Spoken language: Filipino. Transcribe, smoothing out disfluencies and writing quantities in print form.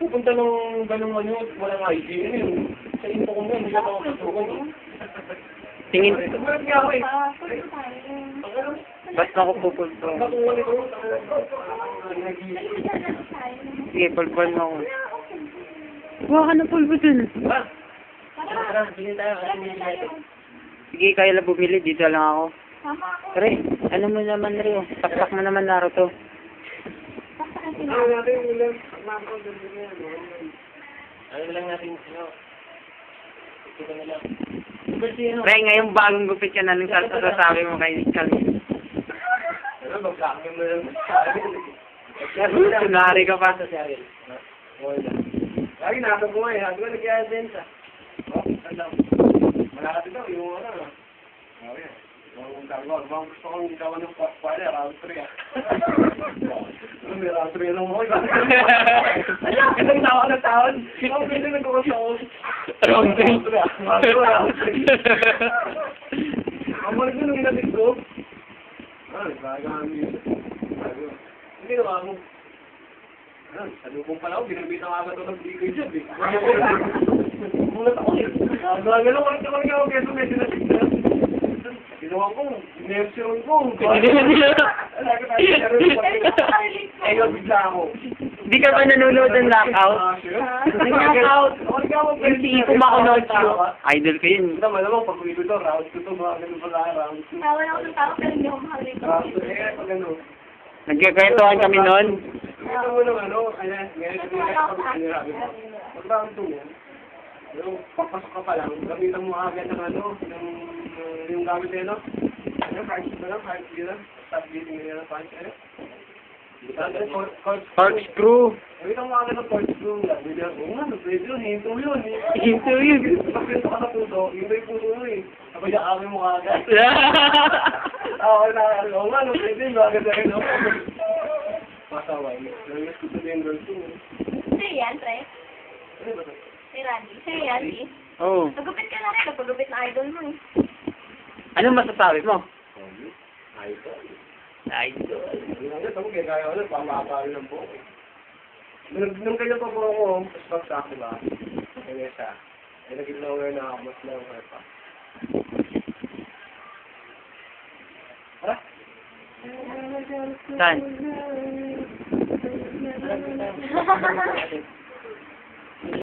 pupunta ng ganung ano, walang ID. Sa info ko nga, hindi ka makapasukan. Tingin. Gulat nga ako eh. Basta ako pupunta. Nakuha nito. Sige, pulpul mo ako. Huwag ka na pulpul dun. Tara, bilhin tayo. Sige, kayo lang bumili. Dito lang ako. Re, ano mo naman, Re? Pakpak mo naman Naruto. Ano natin ulam? Ano lang natin, Ito na lang. Re, ngayong bagong gupit ka na nung sasabi mo kay Charlie. Ano, mag-akin mo lang. Kunwari ka pa. Lagi nasa buhay, hanggang nag-i-adventa. Alam. Malakad ito, yung ano. Okay. Bang gusto kong gawa ng pwede, round 3 May round 3 lang mo. Isang tawa na taon. Ang pwede nagkakasawos. Round 3. Round 3. Ang mga nung inatik ko. Ay, baga ang music. Hindi naman ako. Salubong pala ako, binibita nga agad ako ng bigay dyan eh. Mulat ako eh. Gano'n ko rin ako keso medyo nasignan. Ginawa ko, inersion ko. Ayaw bigla ako. Di ka ba nanonood ng Knockout? Knockout! Yung si Ipo Makunochi. Idol ko yun. Ito, malamang pag uwi ko ito, round 2 ito, mga ganun pala, round 2. Wala ako ng tao pero hindi ako mahalito. Round 2, eh, pag ano. Nagkakwentuhan kami noon. Ito mo ng ano, ayan, ngayon, pag round 2 yan, yung papasok ka pa lang, gamitan mo agad ng ano, yung gamit nila, ano, punch mo lang, punch nila, stop beating nila ng punch, ano? Corkscrew. Gamitan mo agad ng corkscrew lang, hindi lang, ano, pwede yun, hinto yun, eh. Hinto yun. Pag pinto ka sa puso, hinto yung puso mo eh. Kapag yakami mo agad. Oo, ano, pwede yun, agad na rin, no? Masaway. Nangyagas ko sa vendor ko. Sino yan, Tre? Ano ba ito? Si Randy. Sino yan, Randy? Oo. Nagupit ka na rin. Nagpagupit na idol mo eh. Anong masasabi mo? Idol. Idol. Ano, tamo kaya kaya ano, pamapalo ng buko. Nung kanya pa po ako, mas sa akin ba? Kaya siya. Ay, nag-lower na ako, mas lower pa. Ha? Saan?